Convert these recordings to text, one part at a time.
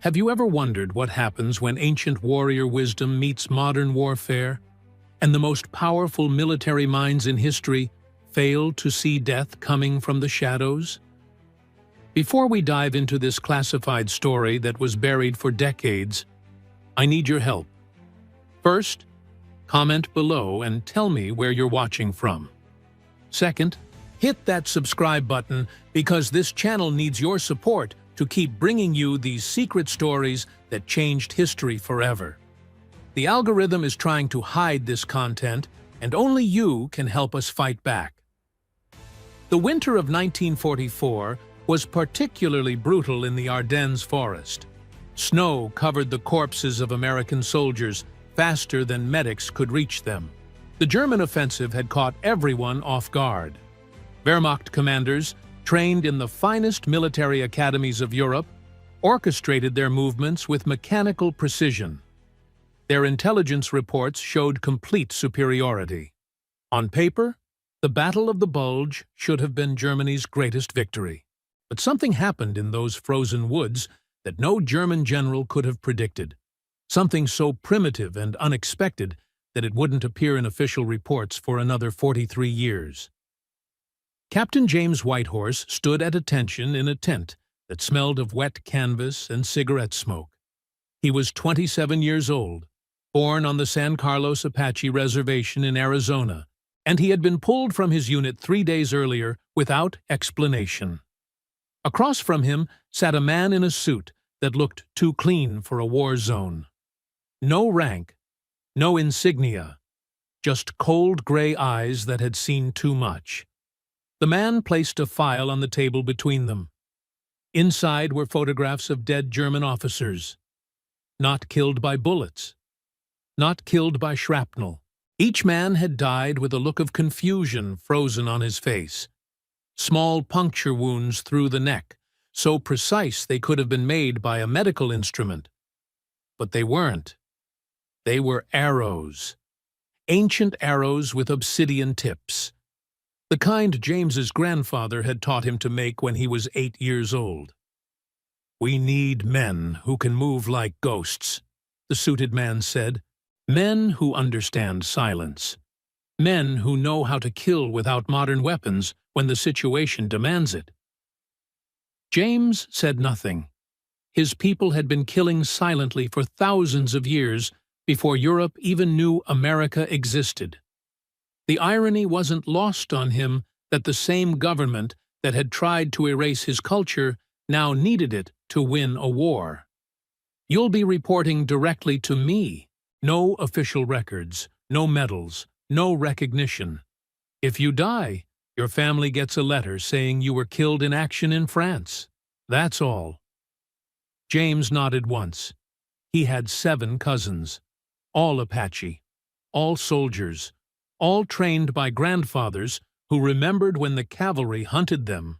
Have you ever wondered what happens when ancient warrior wisdom meets modern warfare, and the most powerful military minds in history fail to see death coming from the shadows? Before we dive into this classified story that was buried for decades, I need your help. First, comment below and tell me where you're watching from. Second, hit that subscribe button because this channel needs your support to keep bringing you these secret stories that changed history forever. The algorithm is trying to hide this content, and only you can help us fight back. The winter of 1944 was particularly brutal in the Ardennes forest. Snow covered the corpses of American soldiers faster than medics could reach them. The German offensive had caught everyone off guard. Wehrmacht commanders, trained in the finest military academies of Europe, orchestrated their movements with mechanical precision. Their intelligence reports showed complete superiority. On paper, the Battle of the Bulge should have been Germany's greatest victory. But something happened in those frozen woods that no German general could have predicted. Something so primitive and unexpected that it wouldn't appear in official reports for another 43 years. Captain James Whitehorse stood at attention in a tent that smelled of wet canvas and cigarette smoke. He was 27 years old, born on the San Carlos Apache Reservation in Arizona, and he had been pulled from his unit 3 days earlier without explanation. Across from him sat a man in a suit that looked too clean for a war zone. No rank, no insignia, just cold gray eyes that had seen too much. The man placed a file on the table between them. Inside were photographs of dead German officers. Not killed by bullets. Not killed by shrapnel. Each man had died with a look of confusion frozen on his face. Small puncture wounds through the neck, so precise they could have been made by a medical instrument. But they weren't. They were arrows. Ancient arrows with obsidian tips. The kind James's grandfather had taught him to make when he was 8 years old. "We need men who can move like ghosts," the suited man said. "Men who understand silence. Men who know how to kill without modern weapons when the situation demands it." James said nothing. His people had been killing silently for thousands of years before Europe even knew America existed. The irony wasn't lost on him that the same government that had tried to erase his culture now needed it to win a war. "You'll be reporting directly to me. No official records, no medals, no recognition. If you die, your family gets a letter saying you were killed in action in France. That's all." James nodded once. He had 7 cousins, all Apache, all soldiers, all trained by grandfathers who remembered when the cavalry hunted them.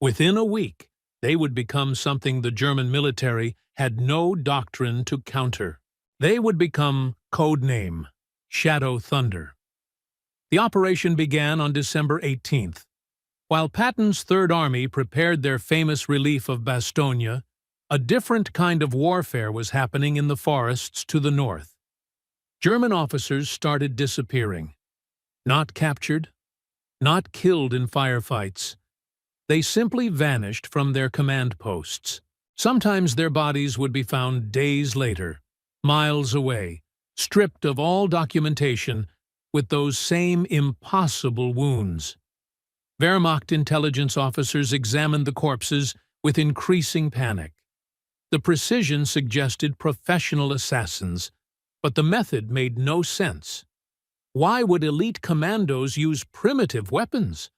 Within a week, they would become something the German military had no doctrine to counter. They would become code name Shadow Thunder. The operation began on December 18th. While Patton's Third Army prepared their famous relief of Bastogne, a different kind of warfare was happening in the forests to the north. German officers started disappearing. Not captured, not killed in firefights. They simply vanished from their command posts. Sometimes their bodies would be found days later, miles away, stripped of all documentation, with those same impossible wounds. Wehrmacht intelligence officers examined the corpses with increasing panic. The precision suggested professional assassins, but the method made no sense. Why would elite commandos use primitive weapons?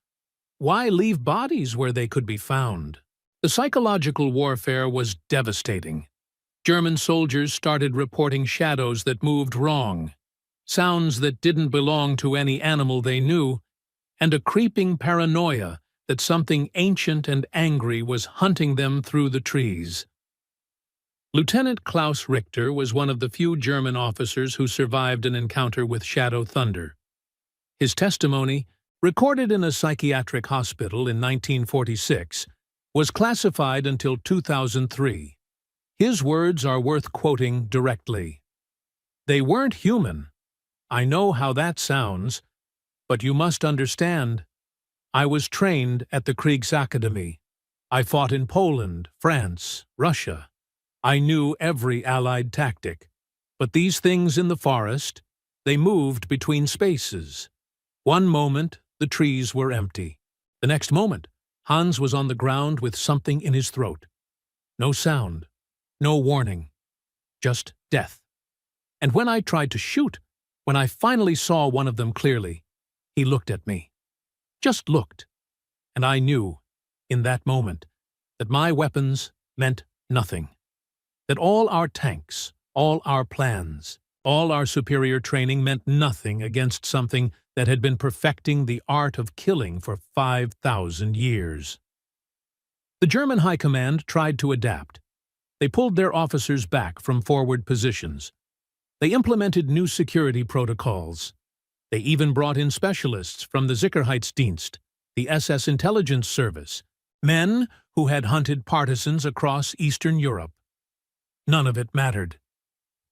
Why leave bodies where they could be found? The psychological warfare was devastating. German soldiers started reporting shadows that moved wrong, sounds that didn't belong to any animal they knew, and a creeping paranoia that something ancient and angry was hunting them through the trees. Lieutenant Klaus Richter was one of the few German officers who survived an encounter with Shadow Thunder. His testimony, recorded in a psychiatric hospital in 1946, was classified until 2003. His words are worth quoting directly. "They weren't human. I know how that sounds, but you must understand. I was trained at the Kriegsakademie. I fought in Poland, France, Russia. I knew every Allied tactic. But these things in the forest, they moved between spaces. One moment, the trees were empty. The next moment, Hans was on the ground with something in his throat. No sound, no warning, just death. And when I tried to shoot, when I finally saw one of them clearly, he looked at me. Just looked. And I knew, in that moment, that my weapons meant nothing. That all our tanks, all our plans, all our superior training meant nothing against something that had been perfecting the art of killing for 5,000 years. The German High Command tried to adapt. They pulled their officers back from forward positions. They implemented new security protocols. They even brought in specialists from the Sicherheitsdienst, the SS intelligence service, men who had hunted partisans across Eastern Europe. None of it mattered.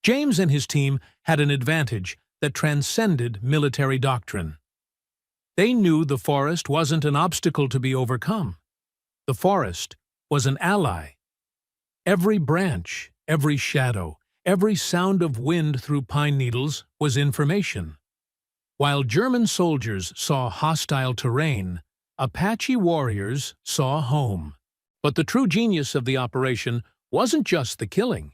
James and his team had an advantage that transcended military doctrine. They knew the forest wasn't an obstacle to be overcome. The forest was an ally. Every branch, every shadow, every sound of wind through pine needles was information. While German soldiers saw hostile terrain, Apache warriors saw home. But the true genius of the operation wasn't just the killing.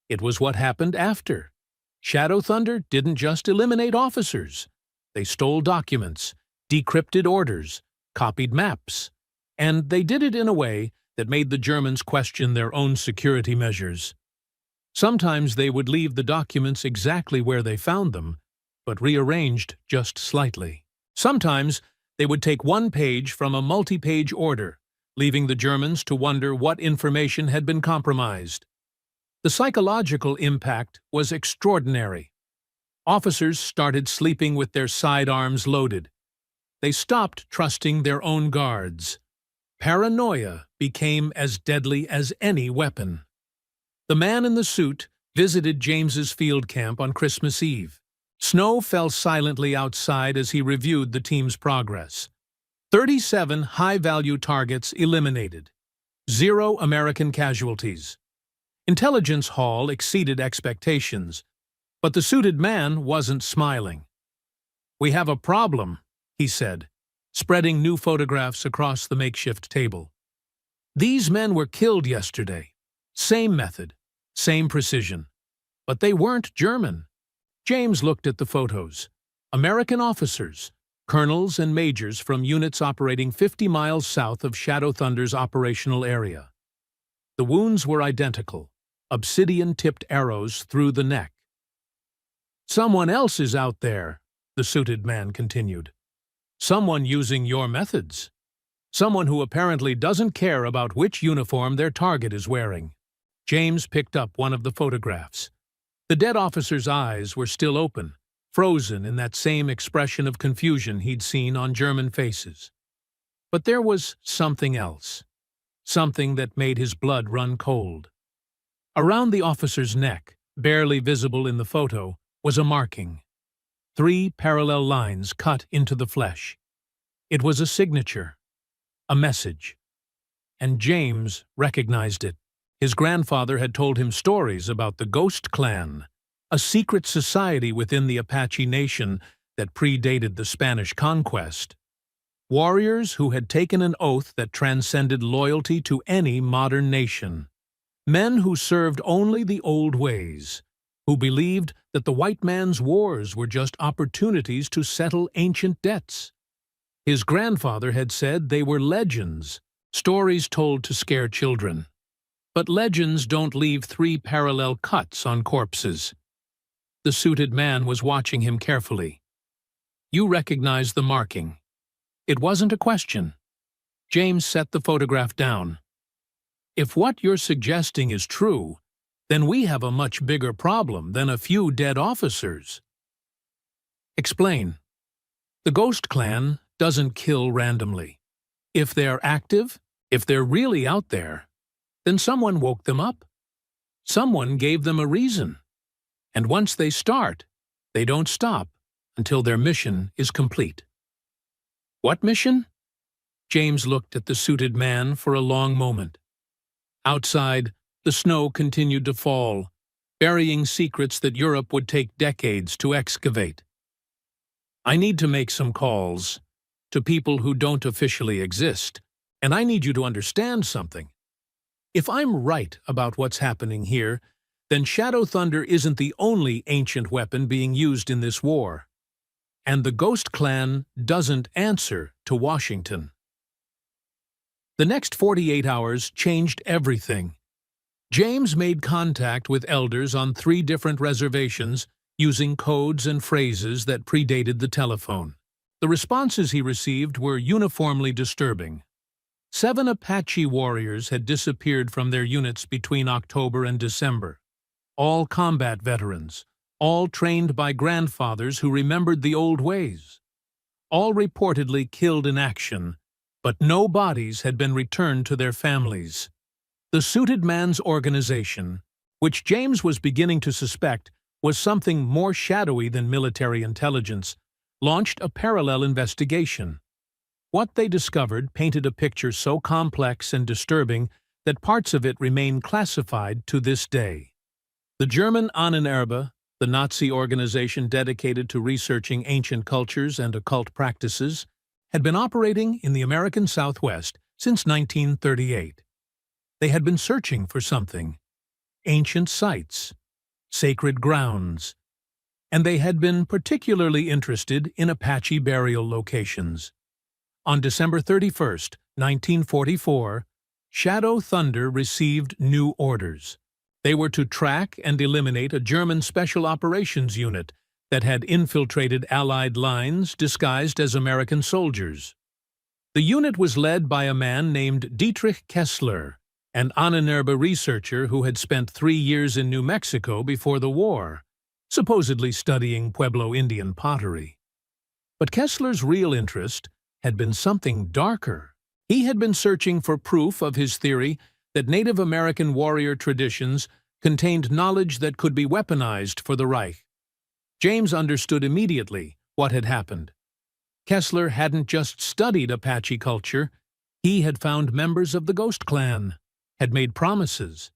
It was what happened after. Shadow Thunder didn't just eliminate officers. They stole documents, decrypted orders, copied maps, and they did it in a way that made the Germans question their own security measures. Sometimes they would leave the documents exactly where they found them, but rearranged just slightly. Sometimes they would take one page from a multi-page order, leaving the Germans to wonder what information had been compromised. The psychological impact was extraordinary. Officers started sleeping with their sidearms loaded. They stopped trusting their own guards. Paranoia became as deadly as any weapon. The man in the suit visited James's field camp on Christmas Eve. Snow fell silently outside as he reviewed the team's progress. 37 high-value targets eliminated. 0 American casualties. Intelligence Hall exceeded expectations, but the suited man wasn't smiling. "We have a problem," he said, spreading new photographs across the makeshift table. "These men were killed yesterday. Same method, same precision. But they weren't German." James looked at the photos. American officers, colonels and majors from units operating 50 miles south of Shadow Thunder's operational area. The wounds were identical, obsidian-tipped arrows through the neck. "Someone else is out there," the suited man continued. "Someone using your methods. Someone who apparently doesn't care about which uniform their target is wearing." James picked up one of the photographs. The dead officer's eyes were still open, frozen in that same expression of confusion he'd seen on German faces. But there was something else. Something that made his blood run cold. Around the officer's neck, barely visible in the photo, was a marking. 3 parallel lines cut into the flesh. It was a signature, a message. And James recognized it. His grandfather had told him stories about the Ghost Clan, a secret society within the Apache Nation that predated the Spanish conquest. Warriors who had taken an oath that transcended loyalty to any modern nation. Men who served only the old ways, who believed that the white man's wars were just opportunities to settle ancient debts. His grandfather had said they were legends, stories told to scare children. But legends don't leave 3 parallel cuts on corpses. The suited man was watching him carefully. "You recognize the marking." It wasn't a question. James set the photograph down. "If what you're suggesting is true, then we have a much bigger problem than a few dead officers." "Explain." "The Ghost Clan doesn't kill randomly. If they're active, if they're really out there, then someone woke them up. Someone gave them a reason. And once they start, they don't stop until their mission is complete. What mission? James looked at the suited man for a long moment. Outside, the snow continued to fall, burying secrets that Europe would take decades to excavate. I need to make some calls to people who don't officially exist, and I need you to understand something. If I'm right about what's happening here, then Shadow Thunder isn't the only ancient weapon being used in this war. And the Ghost Clan doesn't answer to Washington. The next 48 hours changed everything. James made contact with elders on 3 different reservations using codes and phrases that predated the telephone. The responses he received were uniformly disturbing. 7 Apache warriors had disappeared from their units between October and December. All combat veterans, all trained by grandfathers who remembered the old ways. All reportedly killed in action, but no bodies had been returned to their families. The Suited Man's organization, which James was beginning to suspect was something more shadowy than military intelligence, launched a parallel investigation. What they discovered painted a picture so complex and disturbing that parts of it remain classified to this day. The German Ahnenerbe, the Nazi organization dedicated to researching ancient cultures and occult practices, had been operating in the American Southwest since 1938. They had been searching for something: ancient sites, sacred grounds, and they had been particularly interested in Apache burial locations. On December 31st, 1944, Shadow Thunder received new orders. They were to track and eliminate a German Special Operations Unit that had infiltrated Allied lines disguised as American soldiers. The unit was led by a man named Dietrich Kessler, an Ahnenerbe researcher who had spent 3 years in New Mexico before the war, supposedly studying Pueblo Indian pottery. But Kessler's real interest had been something darker. He had been searching for proof of his theory that Native American warrior traditions contained knowledge that could be weaponized for the Reich. James understood immediately what had happened. Kessler hadn't just studied Apache culture, he had found members of the Ghost Clan, had made promises,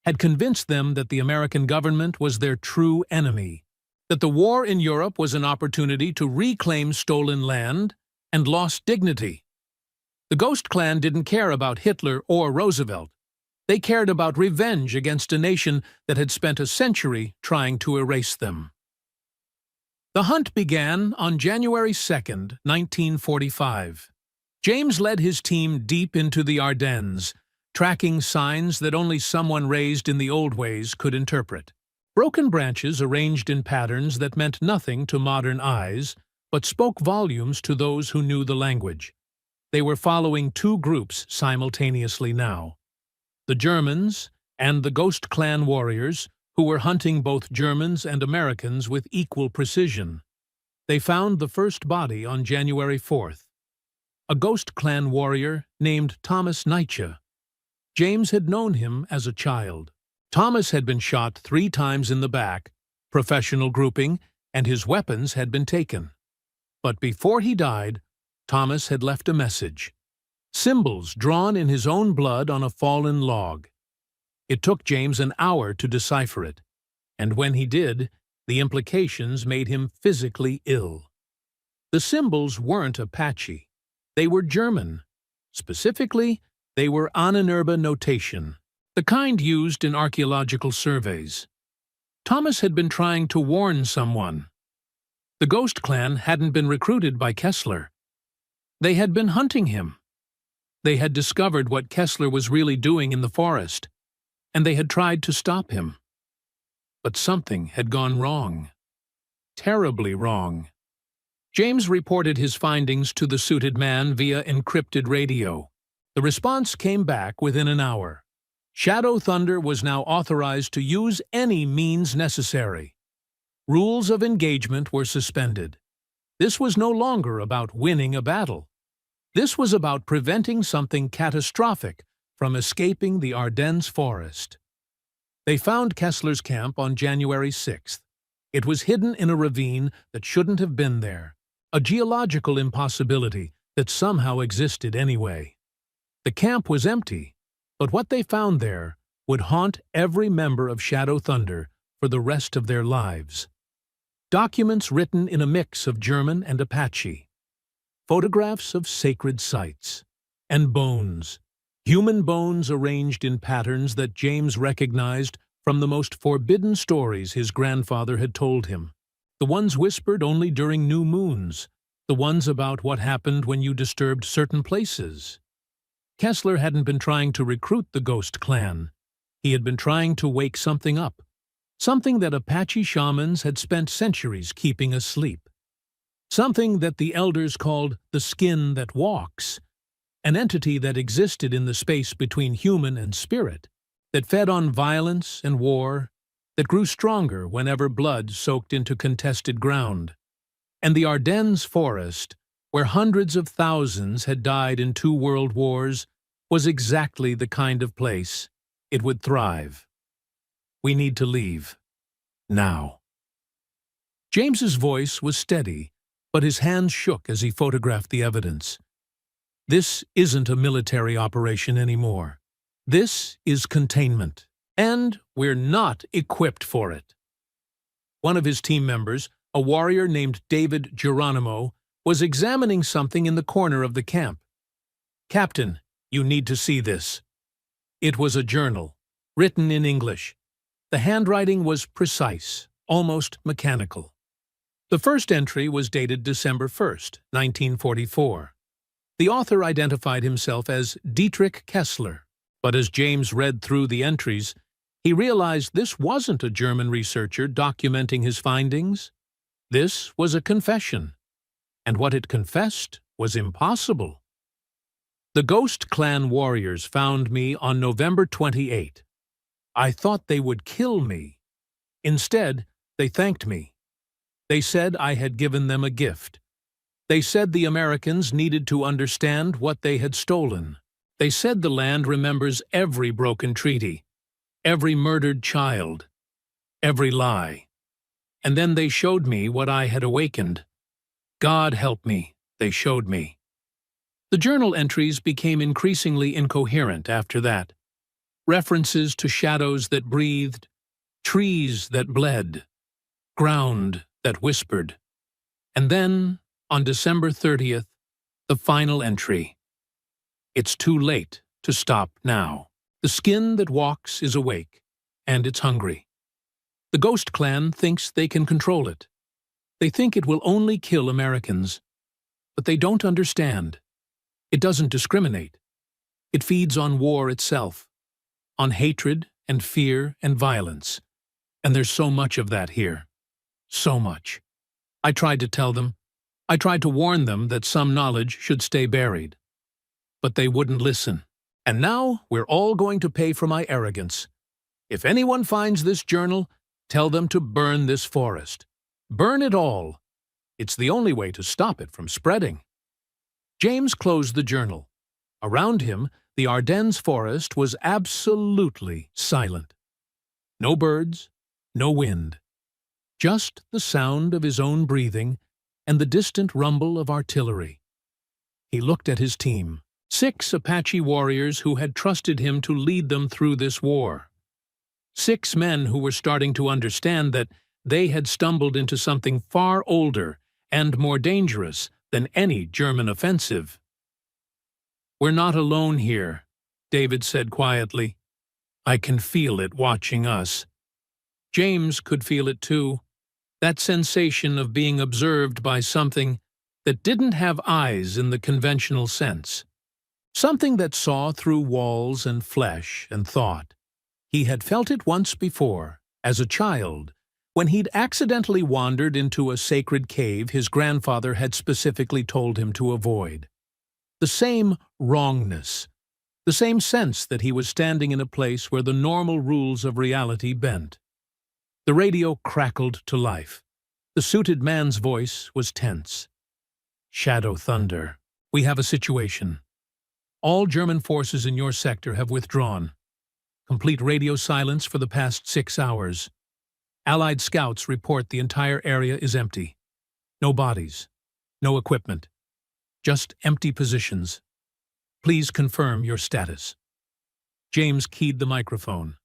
had convinced them that the American government was their true enemy, that the war in Europe was an opportunity to reclaim stolen land and lost dignity. The Ghost Clan didn't care about Hitler or Roosevelt. They cared about revenge against a nation that had spent a century trying to erase them. The hunt began on January 2nd, 1945. James led his team deep into the Ardennes, tracking signs that only someone raised in the old ways could interpret. Broken branches arranged in patterns that meant nothing to modern eyes, but spoke volumes to those who knew the language. They were following 2 groups simultaneously now: the Germans and the Ghost Clan warriors, who were hunting both Germans and Americans with equal precision. They found the first body on January 4th, a Ghost Clan warrior named Thomas Nietzsche. James had known him as a child. Thomas had been shot 3 times in the back, professional grouping, and his weapons had been taken. But before he died, Thomas had left a message: symbols drawn in his own blood on a fallen log. It took James an hour to decipher it, and when he did, the implications made him physically ill. The symbols weren't Apache. They were German. Specifically, they were Ahnenerbe notation, the kind used in archaeological surveys. Thomas had been trying to warn someone. The Ghost Clan hadn't been recruited by Kessler. They had been hunting him. They had discovered what Kessler was really doing in the forest, and they had tried to stop him. But something had gone wrong. Terribly wrong. James reported his findings to the Suited Man via encrypted radio. The response came back within an hour. Shadow Thunder was now authorized to use any means necessary. Rules of engagement were suspended. This was no longer about winning a battle. This was about preventing something catastrophic from escaping the Ardennes forest. They found Kessler's camp on January 6th. It was hidden in a ravine that shouldn't have been there, a geological impossibility that somehow existed anyway. The camp was empty, but what they found there would haunt every member of Shadow Thunder for the rest of their lives. Documents written in a mix of German and Apache, photographs of sacred sites, and bones, human bones arranged in patterns that James recognized from the most forbidden stories his grandfather had told him, the ones whispered only during new moons, the ones about what happened when you disturbed certain places. Kessler hadn't been trying to recruit the Ghost Clan. He had been trying to wake something up, something that Apache shamans had spent centuries keeping asleep, something that the elders called the skin that walks, an entity that existed in the space between human and spirit, that fed on violence and war, that grew stronger whenever blood soaked into contested ground. And the Ardennes forest, where hundreds of thousands had died in 2 world wars, was exactly the kind of place it would thrive. We need to leave. Now. James's voice was steady, but his hands shook as he photographed the evidence. This isn't a military operation anymore. This is containment, and we're not equipped for it. One of his team members, a warrior named David Geronimo, was examining something in the corner of the camp. "Captain, you need to see this." It was a journal, written in English. The handwriting was precise, almost mechanical. The first entry was dated December 1st, 1944. The author identified himself as Dietrich Kessler, but as James read through the entries, he realized this wasn't a German researcher documenting his findings. This was a confession, and what it confessed was impossible. The Ghost Clan warriors found me on November 28. I thought they would kill me. Instead, they thanked me. They said I had given them a gift. They said the Americans needed to understand what they had stolen. They said the land remembers every broken treaty, every murdered child, every lie. And then they showed me what I had awakened. God help me, they showed me. The journal entries became increasingly incoherent after that. References to shadows that breathed, trees that bled, ground that whispered. And then, on December 30th, the final entry. It's too late to stop now. The skin that walks is awake, and it's hungry. The Ghost Clan thinks they can control it. They think it will only kill Americans. But they don't understand. It doesn't discriminate. It feeds on war itself, on hatred and fear and violence. And there's so much of that here. So much. I tried to tell them. I tried to warn them that some knowledge should stay buried. But they wouldn't listen. And now we're all going to pay for my arrogance. If anyone finds this journal, tell them to burn this forest. Burn it all. It's the only way to stop it from spreading. James closed the journal. Around him, the Ardennes forest was absolutely silent. No birds, no wind. Just the sound of his own breathing and the distant rumble of artillery. He looked at his team, 6 Apache warriors who had trusted him to lead them through this war. 6 men who were starting to understand that they had stumbled into something far older and more dangerous than any German offensive. "We're not alone here," David said quietly. "I can feel it watching us." James could feel it too, that sensation of being observed by something that didn't have eyes in the conventional sense, something that saw through walls and flesh and thought. He had felt it once before, as a child, when he'd accidentally wandered into a sacred cave his grandfather had specifically told him to avoid. The same wrongness, the same sense that he was standing in a place where the normal rules of reality bent. The radio crackled to life. The suited man's voice was tense. "Shadow Thunder, we have a situation. All German forces in your sector have withdrawn. Complete radio silence for the past 6 hours. Allied scouts report the entire area is empty. No bodies. No equipment. Just empty positions. Please confirm your status. James keyed the microphone.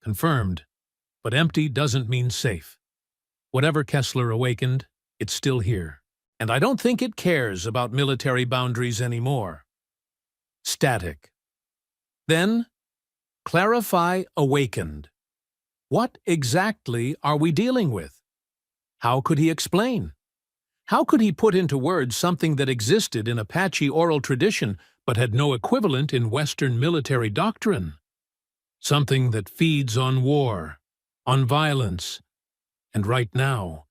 Confirmed. But empty doesn't mean safe. Whatever Kessler awakened, it's still here. And I don't think it cares about military boundaries anymore. Static. Then, clarify awakened. What exactly are we dealing with? How could he explain? How could he put into words something that existed in Apache oral tradition but had no equivalent in Western military doctrine? Something that feeds on war, on violence, and right now,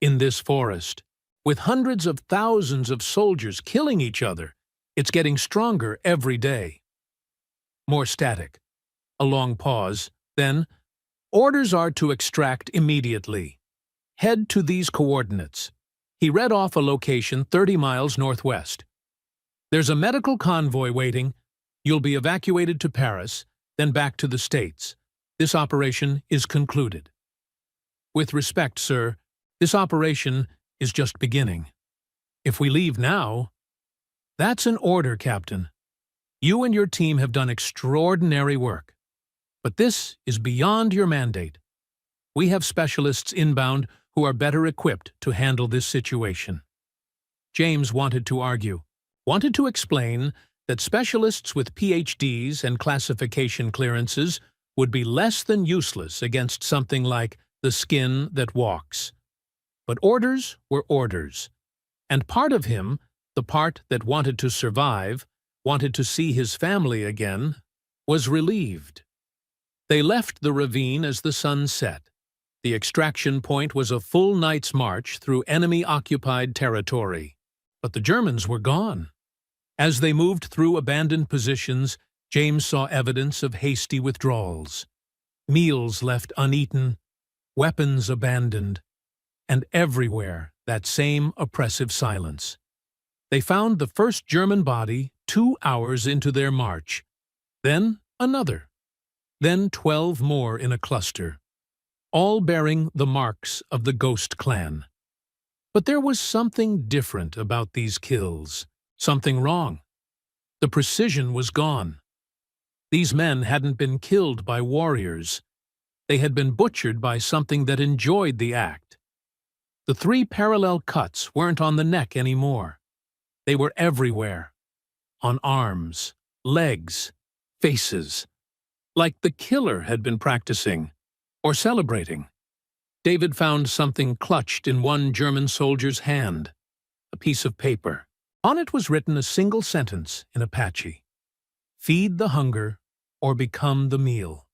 in this forest, with hundreds of thousands of soldiers killing each other, it's getting stronger every day. More static. A long pause. Then, orders are to extract immediately. Head to these coordinates. He read off a location 30 miles northwest. There's a medical convoy waiting. You'll be evacuated to Paris, then back to the States. This operation is concluded. With respect, sir, this operation is just beginning. If we leave now, that's an order, Captain. You and your team have done extraordinary work. But this is beyond your mandate. We have specialists inbound who are better equipped to handle this situation. James wanted to argue, wanted to explain that specialists with PhDs and classification clearances would be less than useless against something like the skin that walks. But orders were orders, and part of him, the part that wanted to survive, wanted to see his family again, was relieved. They left the ravine as the sun set. The extraction point was a full night's march through enemy-occupied territory. But the Germans were gone. As they moved through abandoned positions, James saw evidence of hasty withdrawals. Meals left uneaten, weapons abandoned, and everywhere that same oppressive silence. They found the first German body 2 hours into their march, then another, then 12 more in a cluster, all bearing the marks of the Ghost Clan. But there was something different about these kills, something wrong. The precision was gone. These men hadn't been killed by warriors. They had been butchered by something that enjoyed the act. The 3 parallel cuts weren't on the neck anymore. They were everywhere, on arms, legs, faces, like the killer had been practicing or celebrating. David found something clutched in one German soldier's hand, a piece of paper. On it was written a single sentence in Apache: "Feed the hunger or become the meal."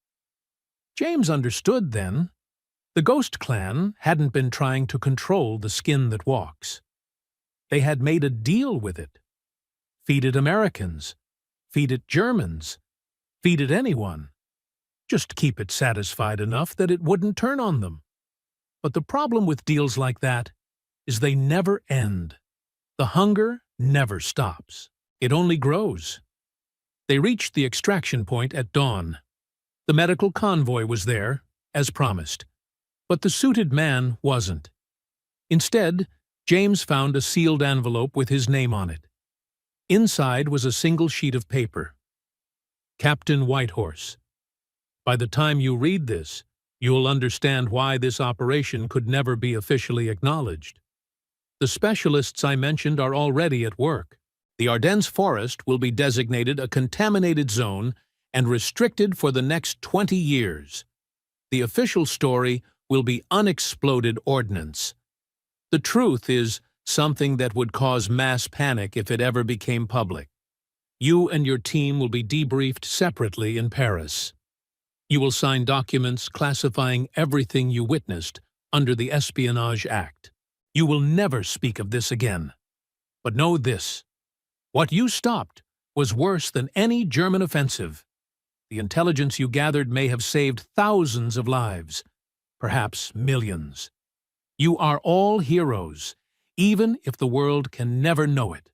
James understood then. The Ghost Clan hadn't been trying to control the skin that walks. They had made a deal with it. Feed it Americans, feed it Germans, feed it anyone. Just keep it satisfied enough that it wouldn't turn on them. But the problem with deals like that is they never end. The hunger never stops. It only grows. They reached the extraction point at dawn. The medical convoy was there, as promised. But the suited man wasn't. Instead, James found a sealed envelope with his name on it. Inside was a single sheet of paper. Captain Whitehorse. By the time you read this, you'll understand why this operation could never be officially acknowledged. The specialists I mentioned are already at work. The Ardennes forest will be designated a contaminated zone and restricted for the next 20 years. The official story will be unexploded ordnance. The truth is something that would cause mass panic if it ever became public. You and your team will be debriefed separately in Paris. You will sign documents classifying everything you witnessed under the Espionage Act. You will never speak of this again. But know this: what you stopped was worse than any German offensive. The intelligence you gathered may have saved thousands of lives, perhaps millions. You are all heroes, even if the world can never know it.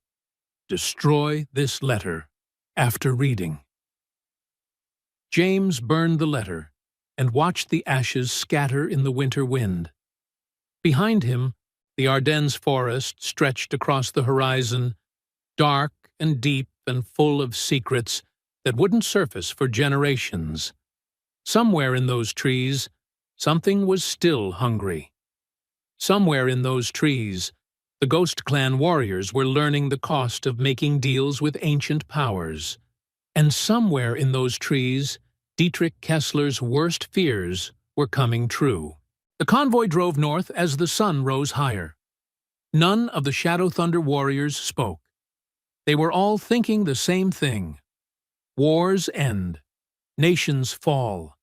Destroy this letter after reading. James burned the letter and watched the ashes scatter in the winter wind. Behind him, the Ardennes forest stretched across the horizon, dark and deep and full of secrets that wouldn't surface for generations. Somewhere in those trees, something was still hungry. Somewhere in those trees, the Ghost Clan warriors were learning the cost of making deals with ancient powers. And somewhere in those trees, Dietrich Kessler's worst fears were coming true. The convoy drove north as the sun rose higher. None of the Shadow Thunder warriors spoke. They were all thinking the same thing. Wars end. Nations fall.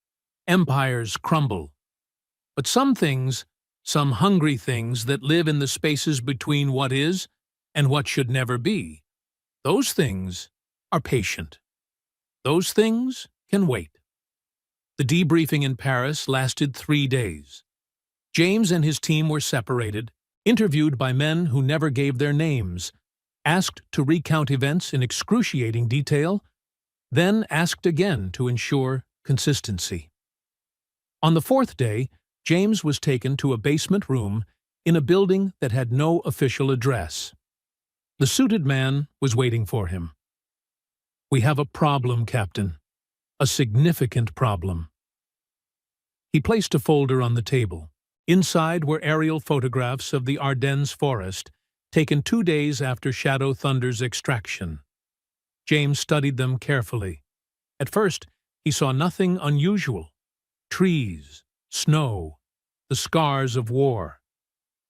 Empires crumble. But some things, some hungry things that live in the spaces between what is and what should never be, those things are patient. Those things can wait. The debriefing in Paris lasted 3 days. James and his team were separated, interviewed by men who never gave their names, asked to recount events in excruciating detail, then asked again to ensure consistency. On the 4th day, James was taken to a basement room in a building that had no official address. The suited man was waiting for him. "We have a problem, Captain. A significant problem." He placed a folder on the table. Inside were aerial photographs of the Ardennes forest, taken 2 days after Shadow Thunder's extraction. James studied them carefully. At first, he saw nothing unusual. Trees, snow, the scars of war.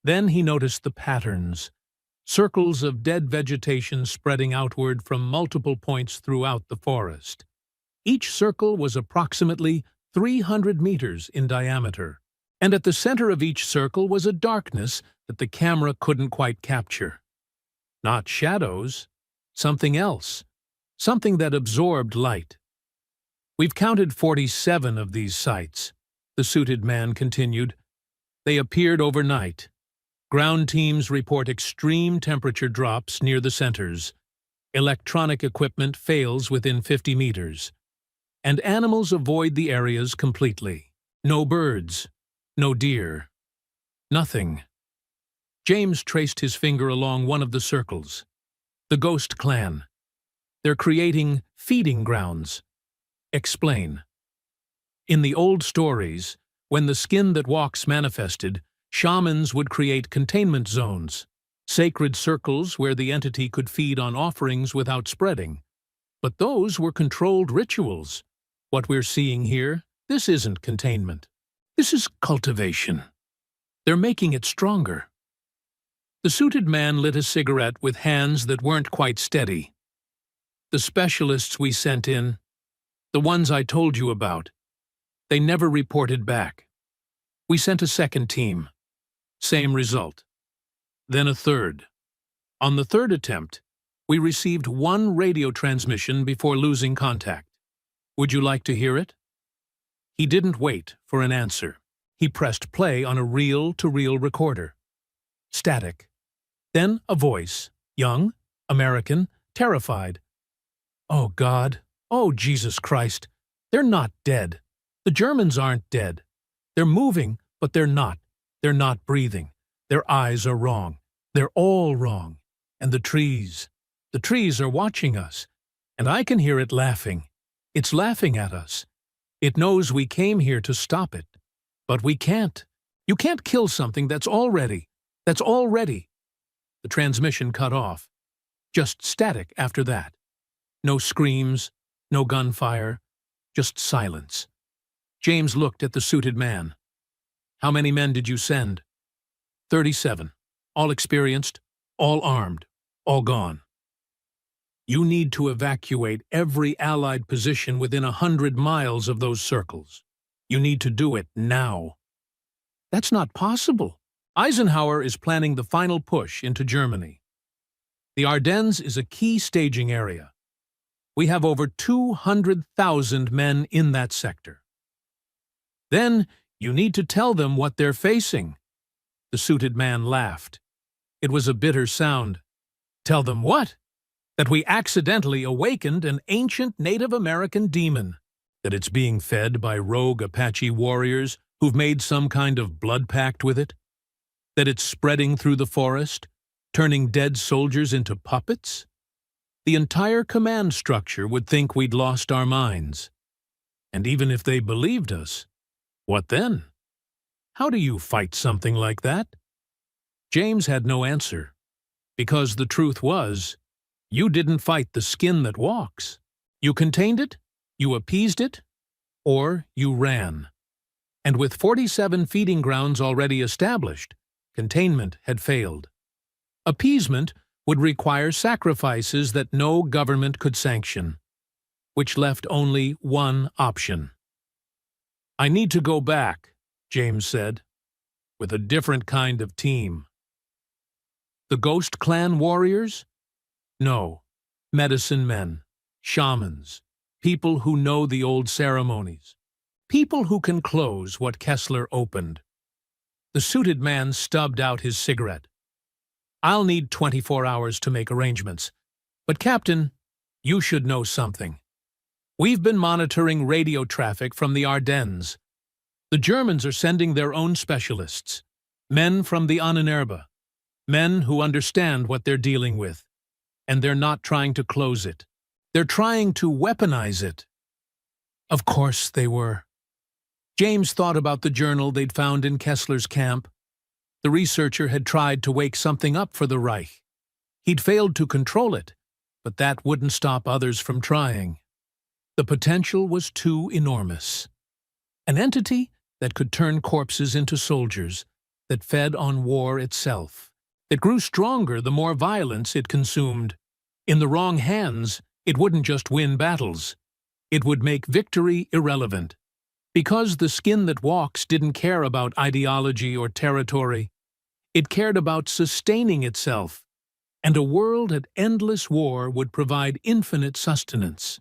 Then he noticed the patterns, circles of dead vegetation spreading outward from multiple points throughout the forest. Each circle was approximately 300 meters in diameter, and at the center of each circle was a darkness that the camera couldn't quite capture. Not shadows, something else, something that absorbed light. "We've counted 47 of these sites," the suited man continued. "They appeared overnight. Ground teams report extreme temperature drops near the centers. Electronic equipment fails within 50 meters. And animals avoid the areas completely. No birds, no deer, nothing." James traced his finger along one of the circles. "The Ghost Clan. They're creating feeding grounds." "Explain." "In the old stories, when the skin that walks manifested, shamans would create containment zones, sacred circles where the entity could feed on offerings without spreading. But those were controlled rituals. What we're seeing here, this isn't containment. This is cultivation. They're making it stronger." The suited man lit a cigarette with hands that weren't quite steady. "The specialists we sent in, the ones I told you about, they never reported back. We sent a second team. Same result. Then a third. On the third attempt, we received one radio transmission before losing contact. Would you like to hear it?" He didn't wait for an answer. He pressed play on a reel-to-reel recorder. Static. Then a voice, young, American, terrified. "Oh God, oh Jesus Christ, they're not dead. The Germans aren't dead. They're moving, but they're not. They're not breathing. Their eyes are wrong. They're all wrong. And the trees are watching us. And I can hear it laughing. It's laughing at us. It knows we came here to stop it. But we can't. You can't kill something that's already. The transmission cut off. Just static after that. No screams, no gunfire, just silence. James looked at the suited man. "How many men did you send?" 37. All experienced, all armed, all gone. You need to evacuate every Allied position within 100 miles of those circles. You need to do it now." "That's not possible." Eisenhower is planning the final push into Germany. The Ardennes is a key staging area. We have over 200,000 men in that sector. Then you need to tell them what they're facing. The suited man laughed. It was a bitter sound. "Tell them what?" "That we accidentally awakened an ancient Native American demon. That it's being fed by rogue Apache warriors who've made some kind of blood pact with it? That it's spreading through the forest, turning dead soldiers into puppets? The entire command structure would think we'd lost our minds. And even if they believed us, what then? How do you fight something like that? James had no answer, because the truth was, you didn't fight the skin that walks. You contained it, you appeased it, or you ran. And with 47 feeding grounds already established, containment had failed. Appeasement would require sacrifices that no government could sanction, which left only one option. "I need to go back," James said, "with a different kind of team." The Ghost Clan warriors? No, medicine men, shamans, people who know the old ceremonies, people who can close what Kessler opened. The suited man stubbed out his cigarette. "I'll need 24 hours to make arrangements. But, Captain, you should know something. We've been monitoring radio traffic from the Ardennes. The Germans are sending their own specialists, men from the Ahnenerbe, men who understand what they're dealing with. And they're not trying to close it. They're trying to weaponize it." Of course they were. James thought about the journal they'd found in Kessler's camp. The researcher had tried to wake something up for the Reich. He'd failed to control it, but that wouldn't stop others from trying. The potential was too enormous. An entity that could turn corpses into soldiers, that fed on war itself, that grew stronger the more violence it consumed. In the wrong hands, it wouldn't just win battles. It would make victory irrelevant. Because the skin that walks didn't care about ideology or territory. It cared about sustaining itself, and a world at endless war would provide infinite sustenance.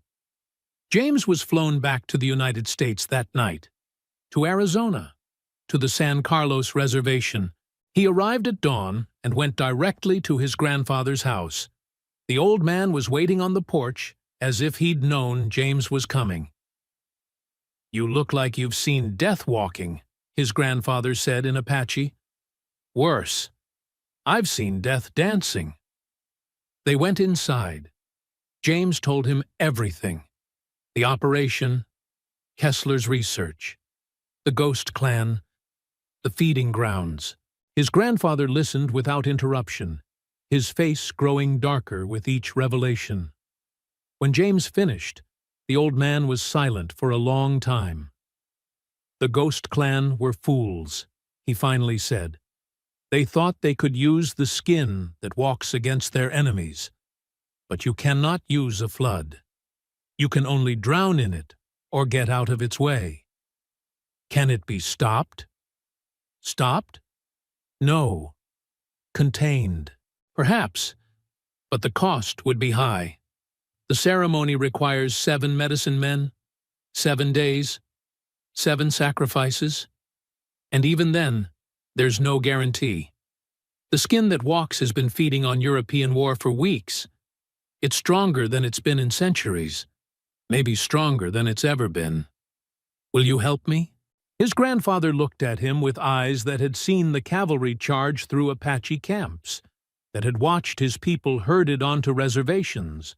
James was flown back to the United States that night, to Arizona, to the San Carlos Reservation. He arrived at dawn and went directly to his grandfather's house. The old man was waiting on the porch as if he'd known James was coming. "You look like you've seen death walking," his grandfather said in Apache. "Worse, I've seen death dancing." They went inside. James told him everything. The operation, Kessler's research, the Ghost Clan, the feeding grounds. His grandfather listened without interruption, his face growing darker with each revelation. When James finished, the old man was silent for a long time. "The Ghost Clan were fools," he finally said. "They thought they could use the skin that walks against their enemies. But you cannot use a flood. You can only drown in it or get out of its way. Can it be stopped? Stopped? No. Contained. Perhaps, but the cost would be high. The ceremony requires 7 medicine men, 7 days, 7 sacrifices, and even then, there's no guarantee. The skin that walks has been feeding on European war for weeks. It's stronger than it's been in centuries, maybe stronger than it's ever been. Will you help me?" His grandfather looked at him with eyes that had seen the cavalry charge through Apache camps, that had watched his people herded onto reservations,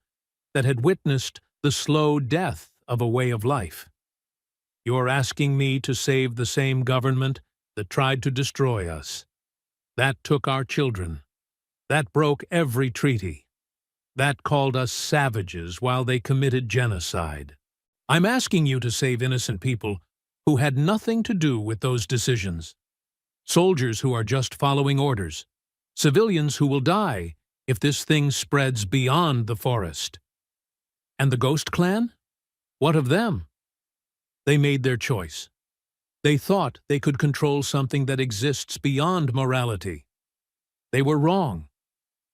that had witnessed the slow death of a way of life. "You're asking me to save the same government that tried to destroy us. That took our children. That broke every treaty. That called us savages while they committed genocide. I'm asking you to save innocent people who had nothing to do with those decisions. Soldiers who are just following orders. Civilians who will die if this thing spreads beyond the forest. And the Ghost Clan? What of them? They made their choice. They thought they could control something that exists beyond morality. They were wrong.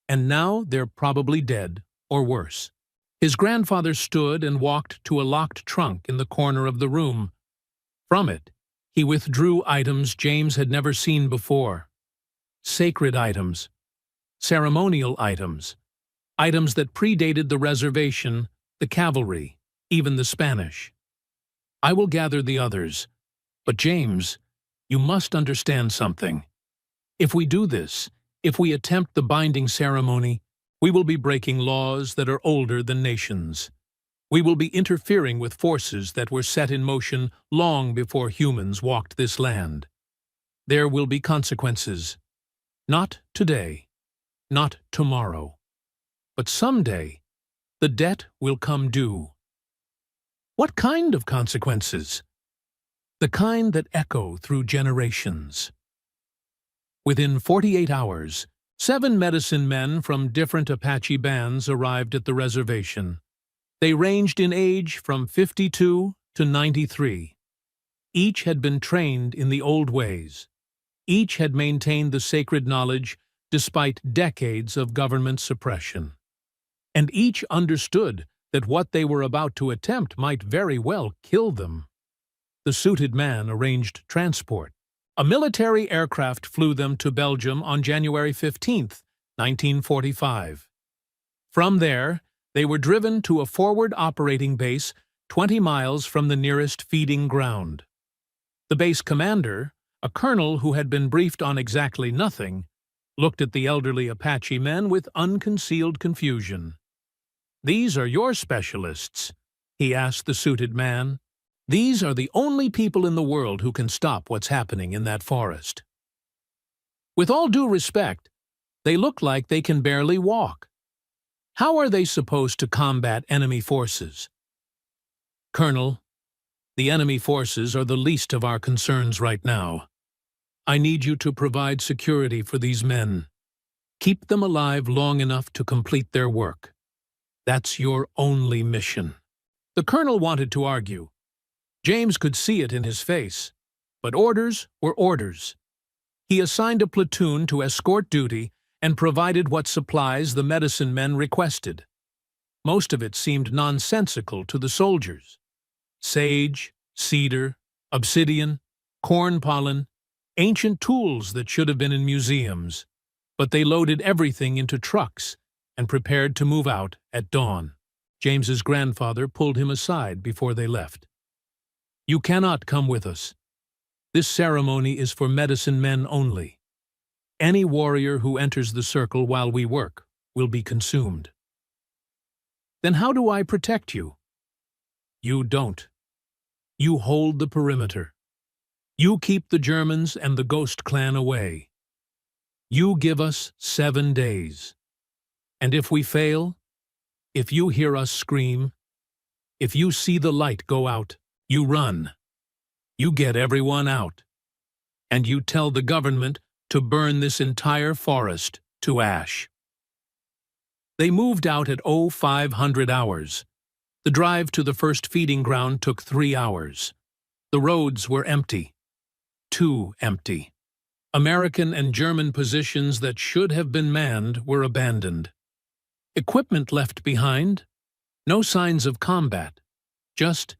And now they're probably dead, or worse." His grandfather stood and walked to a locked trunk in the corner of the room. From it, he withdrew items James had never seen before. Sacred items, ceremonial items, items that predated the reservation, the cavalry, even the Spanish. I will gather the others. But James, you must understand something. If we do this, if we attempt the binding ceremony, we will be breaking laws that are older than nations. We will be interfering with forces that were set in motion long before humans walked this land. There will be consequences. Not today, not tomorrow, but someday the debt will come due. What kind of consequences? The kind that echo through generations. Within 48 hours, 7 medicine men from different Apache bands arrived at the reservation. They ranged in age from 52 to 93. Each had been trained in the old ways. Each had maintained the sacred knowledge despite decades of government suppression. And each understood that what they were about to attempt might very well kill them. The suited man arranged transport. A military aircraft flew them to Belgium on January 15, 1945. From there, they were driven to a forward operating base 20 miles from the nearest feeding ground. The base commander, a colonel who had been briefed on exactly nothing, looked at the elderly Apache men with unconcealed confusion. "These are your specialists," he asked the suited man. "These are the only people in the world who can stop what's happening in that forest. With all due respect, they look like they can barely walk. How are they supposed to combat enemy forces?" "Colonel, the enemy forces are the least of our concerns right now. I need you to provide security for these men. Keep them alive long enough to complete their work. That's your only mission." The colonel wanted to argue. James could see it in his face. But orders were orders. He assigned a platoon to escort duty and provided what supplies the medicine men requested. Most of it seemed nonsensical to the soldiers. Sage, cedar, obsidian, corn pollen, ancient tools that should have been in museums. But they loaded everything into trucks and prepared to move out at dawn. James's grandfather pulled him aside before they left. "You cannot come with us. This ceremony is for medicine men only. Any warrior who enters the circle while we work will be consumed." "Then how do I protect you?" "You don't. You hold the perimeter. You keep the Germans and the Ghost Clan away. You give us 7 days. And if we fail, if you hear us scream, if you see the light go out, you run. You get everyone out. And you tell the government to burn this entire forest to ash." They moved out at 0500 hours. The drive to the first feeding ground took 3 hours. The roads were empty. Too empty. American and German positions that should have been manned were abandoned. Equipment left behind. No signs of combat. Just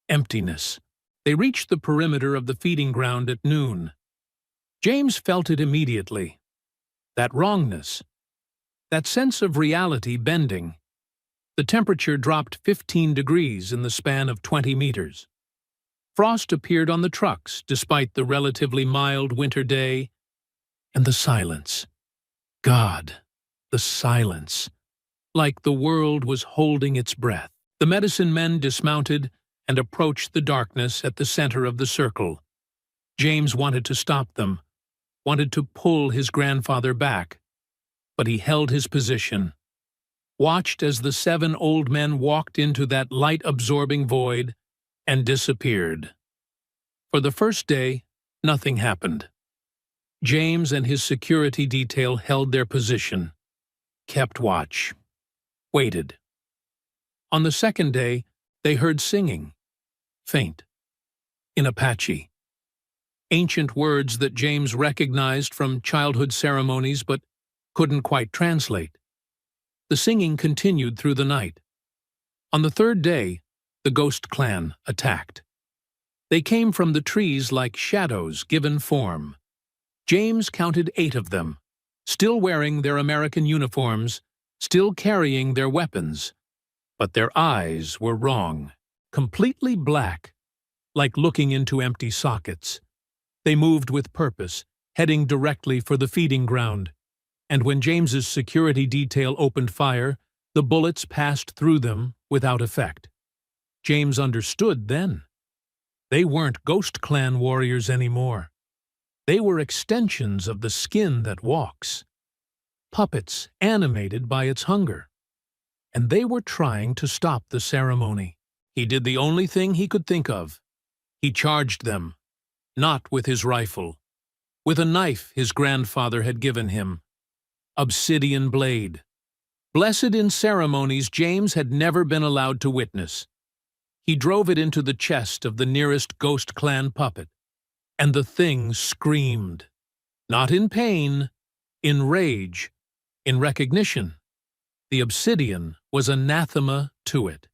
emptiness. They reached the perimeter of the feeding ground at noon. James felt it immediately. That wrongness. That sense of reality bending. The temperature dropped 15 degrees in the span of 20 meters. Frost appeared on the trucks despite the relatively mild winter day. And the silence. God, the silence. Like the world was holding its breath. The medicine men dismounted and approached the darkness at the center of the circle. James wanted to stop them, wanted to pull his grandfather back, but he held his position, watched as the 7 old men walked into that light-absorbing void and disappeared. For the first day, nothing happened. James and his security detail held their position, kept watch, waited. On the second day, they heard singing, faint, in Apache. Ancient words that James recognized from childhood ceremonies but couldn't quite translate. The singing continued through the night. On the third day, the Ghost Clan attacked. They came from the trees like shadows given form. James counted 8 of them, still wearing their American uniforms, still carrying their weapons. But their eyes were wrong, completely black, like looking into empty sockets. They moved with purpose, heading directly for the feeding ground. And when James's security detail opened fire, the bullets passed through them without effect. James understood then. They weren't Ghost Clan warriors anymore. They were extensions of the skin that walks. Puppets animated by its hunger. And they were trying to stop the ceremony. He did the only thing he could think of. He charged them, not with his rifle, with a knife his grandfather had given him. Obsidian blade. Blessed in ceremonies James had never been allowed to witness. He drove it into the chest of the nearest Ghost Clan puppet, and the thing screamed. Not in pain, in rage, in recognition. The obsidian was anathema to it.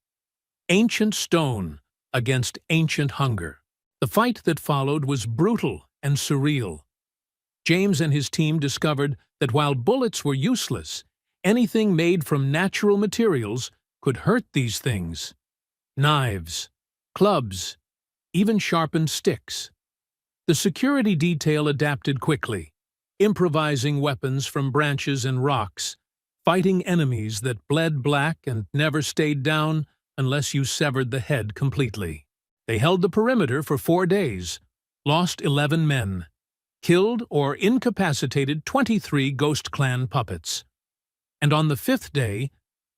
Ancient stone against ancient hunger. The fight that followed was brutal and surreal. James and his team discovered that while bullets were useless, anything made from natural materials could hurt these things. Knives, clubs, even sharpened sticks. The security detail adapted quickly, improvising weapons from branches and rocks, fighting enemies that bled black and never stayed down unless you severed the head completely. They held the perimeter for 4 days, lost 11 men, killed or incapacitated 23 Ghost Clan puppets. And on the 5th day,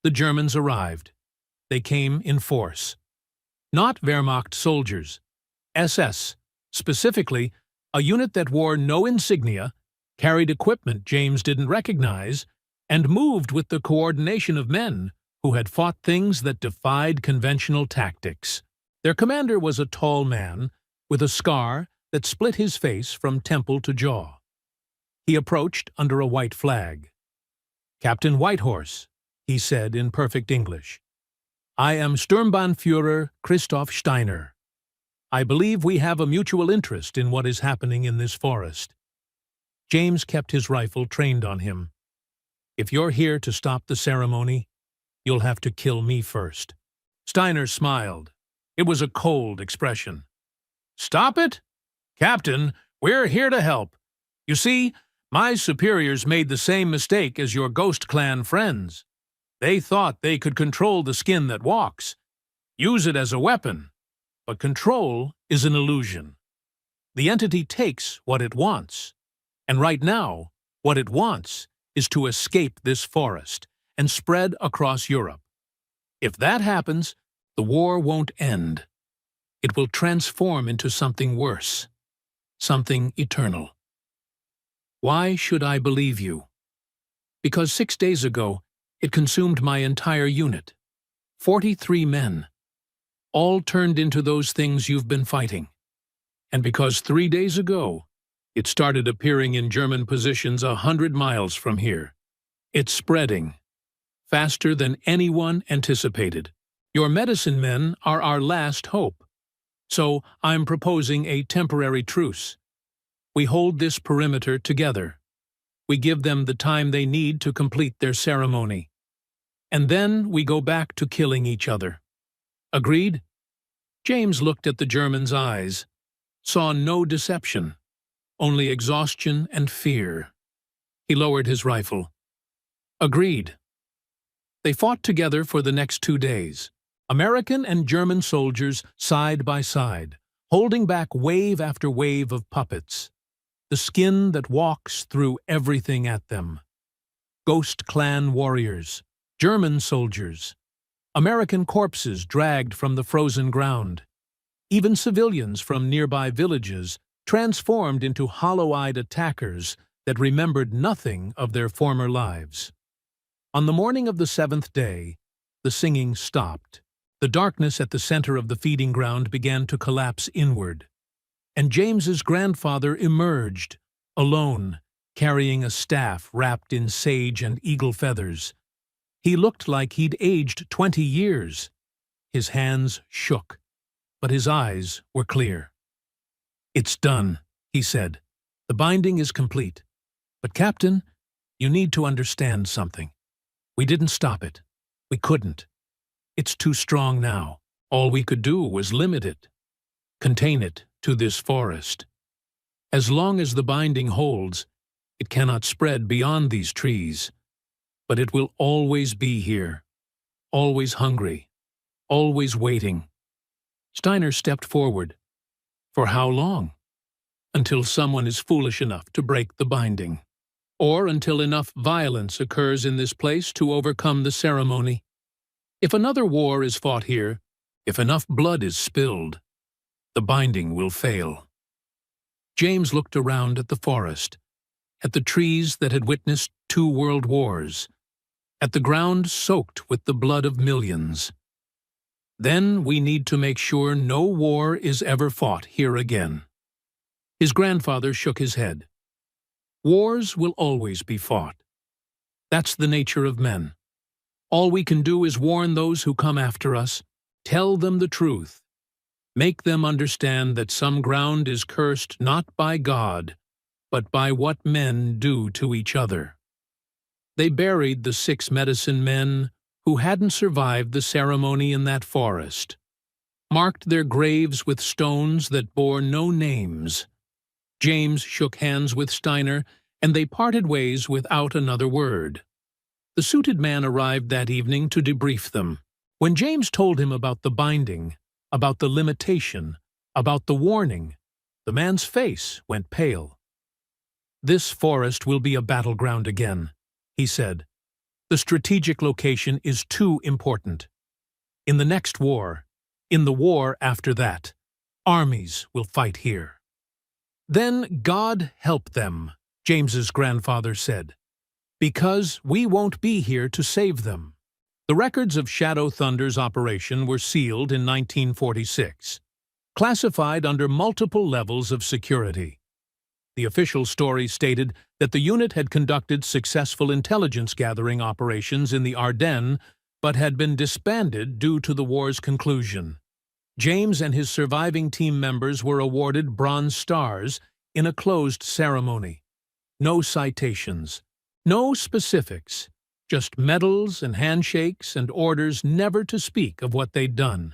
the Germans arrived. They came in force. Not Wehrmacht soldiers. SS, specifically, a unit that wore no insignia, carried equipment James didn't recognize, and moved with the coordination of men who had fought things that defied conventional tactics. Their commander was a tall man with a scar that split his face from temple to jaw. He approached under a white flag. "Captain Whitehorse," he said in perfect English. "I am Sturmbannführer Christoph Steiner. I believe we have a mutual interest in what is happening in this forest." James kept his rifle trained on him. "If you're here to stop the ceremony, you'll have to kill me first." Steiner smiled. It was a cold expression. "Stop it? Captain, we're here to help. You see, my superiors made the same mistake as your Ghost Clan friends. They thought they could control the skin that walks, use it as a weapon. But control is an illusion. The entity takes what it wants. And right now, what it wants is to escape this forest and spread across Europe. If that happens, the war won't end. It will transform into something worse, something eternal. Why should I believe you? Because 6 days ago, it consumed my entire unit. 43 men. All turned into those things you've been fighting. And because 3 days ago, it started appearing in German positions 100 miles from here. It's spreading. Faster than anyone anticipated. Your medicine men are our last hope. So I'm proposing a temporary truce. We hold this perimeter together. We give them the time they need to complete their ceremony. And then we go back to killing each other. Agreed? James looked at the German's eyes, saw no deception, only exhaustion and fear. He lowered his rifle. Agreed. They fought together for the next 2 days, American and German soldiers side by side, holding back wave after wave of puppets. The skin that walks through everything at them. Ghost Clan warriors, German soldiers, American corpses dragged from the frozen ground, even civilians from nearby villages transformed into hollow-eyed attackers that remembered nothing of their former lives. On the morning of the 7th day, the singing stopped. The darkness at the center of the feeding ground began to collapse inward, and James's grandfather emerged, alone, carrying a staff wrapped in sage and eagle feathers. He looked like he'd aged 20 years. His hands shook, but his eyes were clear. "It's done," he said. "The binding is complete. But, Captain, you need to understand something. We didn't stop it. We couldn't. It's too strong now. All we could do was limit it. Contain it to this forest. As long as the binding holds, it cannot spread beyond these trees, but it will always be here, always hungry, always waiting. Steiner stepped forward. For how long? Until someone is foolish enough to break the binding, or until enough violence occurs in this place to overcome the ceremony. If another war is fought here, if enough blood is spilled, the binding will fail. James looked around at the forest, at the trees that had witnessed 2 world wars, at the ground soaked with the blood of millions. Then we need to make sure no war is ever fought here again. His grandfather shook his head. Wars will always be fought. That's the nature of men. All we can do is warn those who come after us, tell them the truth, make them understand that some ground is cursed not by God, but by what men do to each other. They buried the 6 medicine men who hadn't survived the ceremony in that forest, marked their graves with stones that bore no names. James shook hands with Steiner, and they parted ways without another word. The suited man arrived that evening to debrief them. When James told him about the binding, about the limitation, about the warning, the man's face went pale. "This forest will be a battleground again," he said. "The strategic location is too important. In the next war, in the war after that, armies will fight here." "Then God help them," James's grandfather said, "because we won't be here to save them." The records of Shadow Thunder's operation were sealed in 1946, classified under multiple levels of security. The official story stated that the unit had conducted successful intelligence-gathering operations in the Ardennes, but had been disbanded due to the war's conclusion. James and his surviving team members were awarded Bronze Stars in a closed ceremony. No citations, no specifics, just medals and handshakes and orders never to speak of what they'd done.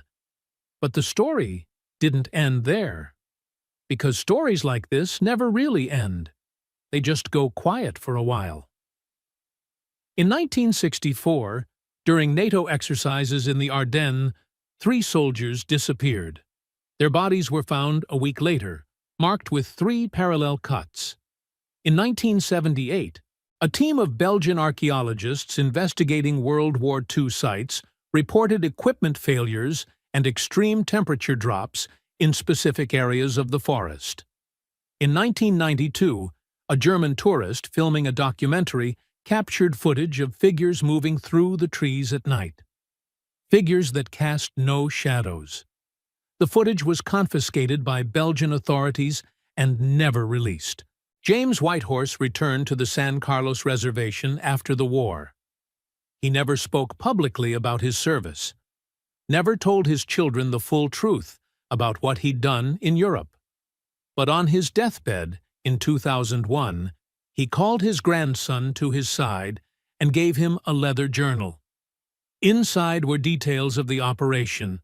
But the story didn't end there, because stories like this never really end. They just go quiet for a while. In 1964, during NATO exercises in the Ardennes, 3 soldiers disappeared. Their bodies were found a week later, marked with 3 parallel cuts. In 1978, a team of Belgian archaeologists investigating World War II sites reported equipment failures and extreme temperature drops in specific areas of the forest. In 1992, a German tourist filming a documentary captured footage of figures moving through the trees at night. Figures that cast no shadows. The footage was confiscated by Belgian authorities and never released. James Whitehorse returned to the San Carlos Reservation after the war. He never spoke publicly about his service, never told his children the full truth about what he'd done in Europe. But on his deathbed in 2001, he called his grandson to his side and gave him a leather journal. Inside were details of the operation,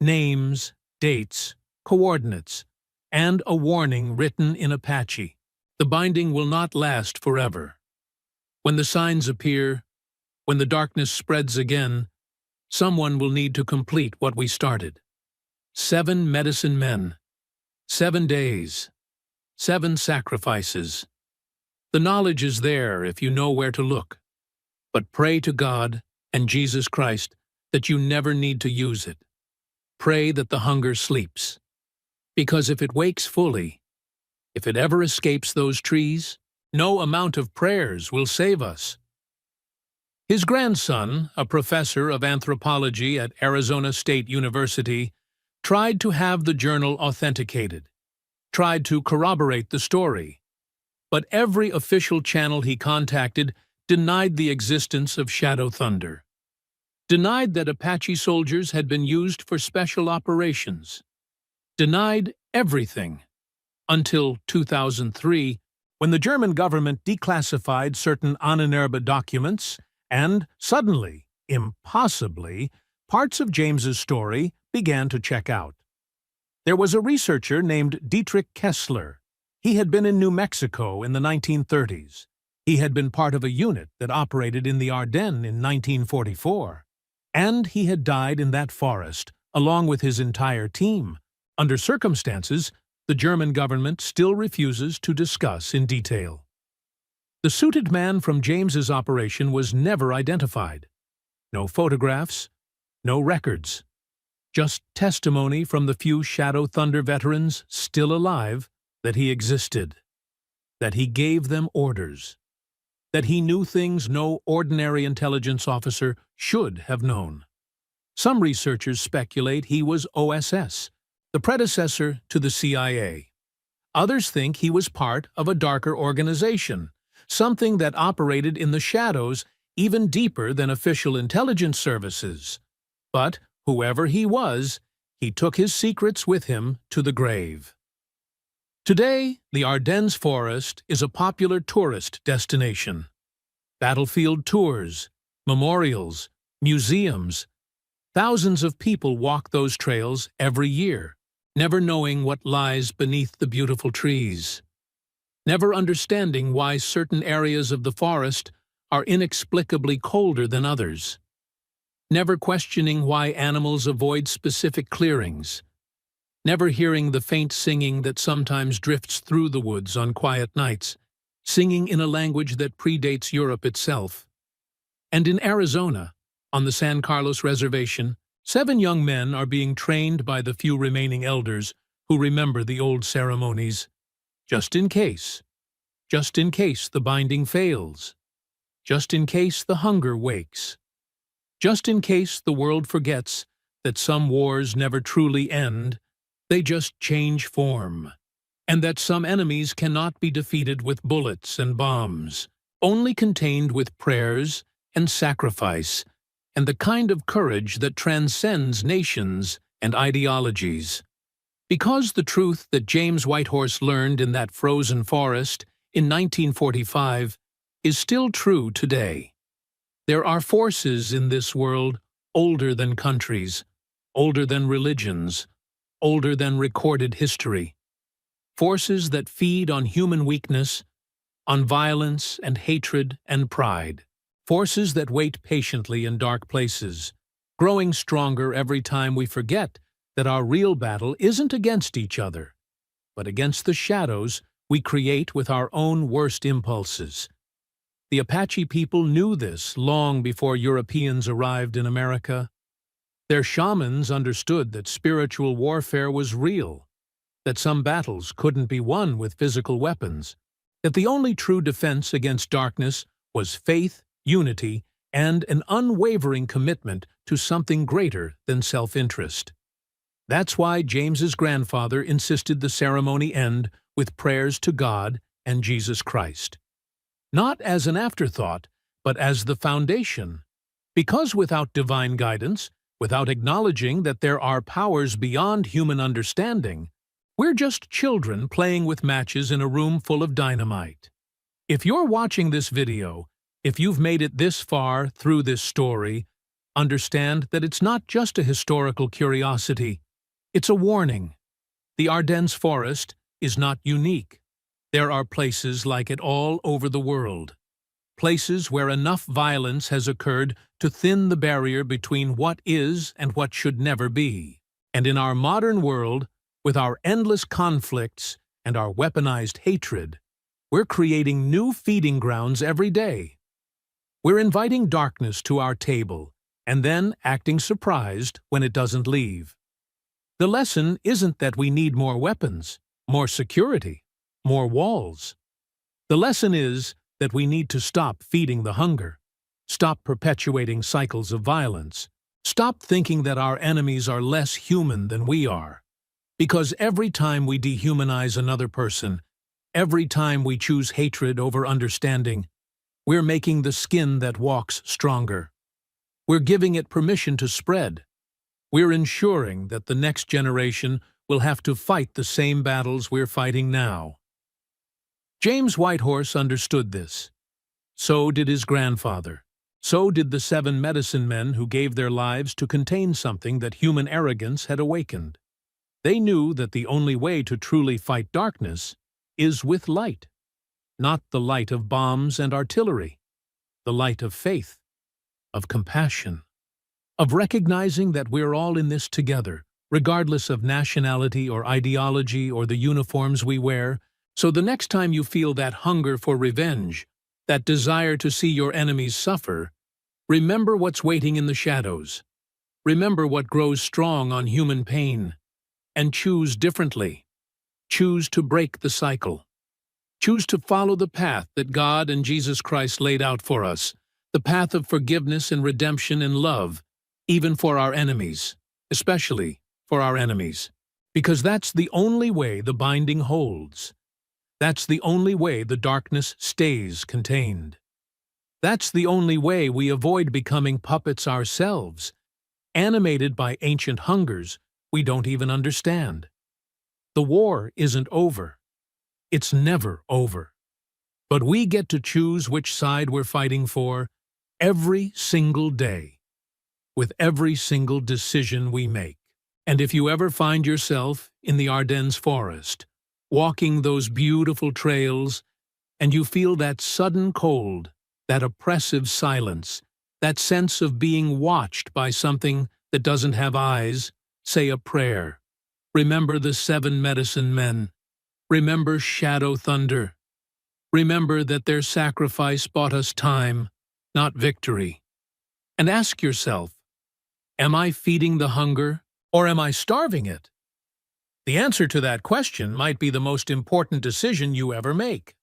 names, dates, coordinates, and a warning written in Apache. The binding will not last forever. When the signs appear, when the darkness spreads again, someone will need to complete what we started. 7 medicine men, 7 days, 7 sacrifices. The knowledge is there if you know where to look. But pray to God and Jesus Christ that you never need to use it. Pray that the hunger sleeps. Because if it wakes fully, if it ever escapes those trees, no amount of prayers will save us. His grandson, a professor of anthropology at Arizona State University, tried to have the journal authenticated, tried to corroborate the story. But every official channel he contacted denied the existence of Shadow Thunder, denied that Apache soldiers had been used for special operations, denied everything. Until 2003, when the German government declassified certain Ahnenerbe documents, and suddenly, impossibly, parts of James's story began to check out. There was a researcher named Dietrich Kessler. He had been in New Mexico in the 1930s. He had been part of a unit that operated in the Ardennes in 1944. And he had died in that forest, along with his entire team, under circumstances the German government still refuses to discuss in detail. The suited man from James's operation was never identified. No photographs, no records. Just testimony from the few Shadow Thunder veterans still alive that he existed, that he gave them orders, that he knew things no ordinary intelligence officer should have known. Some researchers speculate he was OSS, the predecessor to the CIA. Others think he was part of a darker organization, something that operated in the shadows even deeper than official intelligence services. But whoever he was, he took his secrets with him to the grave. Today, the Ardennes forest is a popular tourist destination. Battlefield tours, memorials, museums. Thousands of people walk those trails every year, never knowing what lies beneath the beautiful trees, never understanding why certain areas of the forest are inexplicably colder than others, never questioning why animals avoid specific clearings, never hearing the faint singing that sometimes drifts through the woods on quiet nights, singing in a language that predates Europe itself. And in Arizona, on the San Carlos Reservation, 7 young men are being trained by the few remaining elders who remember the old ceremonies, just in case the binding fails, just in case the hunger wakes, just in case the world forgets that some wars never truly end, they just change form, and that some enemies cannot be defeated with bullets and bombs, only contained with prayers and sacrifice, and the kind of courage that transcends nations and ideologies. Because the truth that James Whitehorse learned in that frozen forest in 1945 is still true today. There are forces in this world older than countries, older than religions, older than recorded history. Forces that feed on human weakness, on violence and hatred and pride. Forces that wait patiently in dark places, growing stronger every time we forget that our real battle isn't against each other, but against the shadows we create with our own worst impulses. The Apache people knew this long before Europeans arrived in America. Their shamans understood that spiritual warfare was real, that some battles couldn't be won with physical weapons, that the only true defense against darkness was faith, unity, and an unwavering commitment to something greater than self-interest. That's why James's grandfather insisted the ceremony end with prayers to God and Jesus Christ. Not as an afterthought, but as the foundation. Because without divine guidance, without acknowledging that there are powers beyond human understanding, we're just children playing with matches in a room full of dynamite. If you're watching this video, if you've made it this far through this story, understand that it's not just a historical curiosity, it's a warning. The Ardennes forest is not unique. There are places like it all over the world. Places where enough violence has occurred to thin the barrier between what is and what should never be. And in our modern world, with our endless conflicts and our weaponized hatred, we're creating new feeding grounds every day. We're inviting darkness to our table and then acting surprised when it doesn't leave. The lesson isn't that we need more weapons, more security, more walls. The lesson is that we need to stop feeding the hunger, stop perpetuating cycles of violence, stop thinking that our enemies are less human than we are. Because every time we dehumanize another person, every time we choose hatred over understanding, we're making the skin that walks stronger. We're giving it permission to spread. We're ensuring that the next generation will have to fight the same battles we're fighting now. James Whitehorse understood this. So did his grandfather. So did the 7 medicine men who gave their lives to contain something that human arrogance had awakened. They knew that the only way to truly fight darkness is with light, not the light of bombs and artillery, the light of faith, of compassion, of recognizing that we're all in this together, regardless of nationality or ideology or the uniforms we wear. So the next time you feel that hunger for revenge, that desire to see your enemies suffer, remember what's waiting in the shadows. Remember what grows strong on human pain. And choose differently. Choose to break the cycle. Choose to follow the path that God and Jesus Christ laid out for us, the path of forgiveness and redemption and love, even for our enemies, especially for our enemies. Because that's the only way the binding holds. That's the only way the darkness stays contained. That's the only way we avoid becoming puppets ourselves, animated by ancient hungers we don't even understand. The war isn't over. It's never over. But we get to choose which side we're fighting for every single day, with every single decision we make. And if you ever find yourself in the Ardennes forest, walking those beautiful trails, and you feel that sudden cold, that oppressive silence, that sense of being watched by something that doesn't have eyes, say a prayer. Remember the 7 medicine men. Remember shadow thunder. Remember that their sacrifice bought us time, not victory. And ask yourself, am I feeding the hunger, or am I starving it? The answer to that question might be the most important decision you ever make.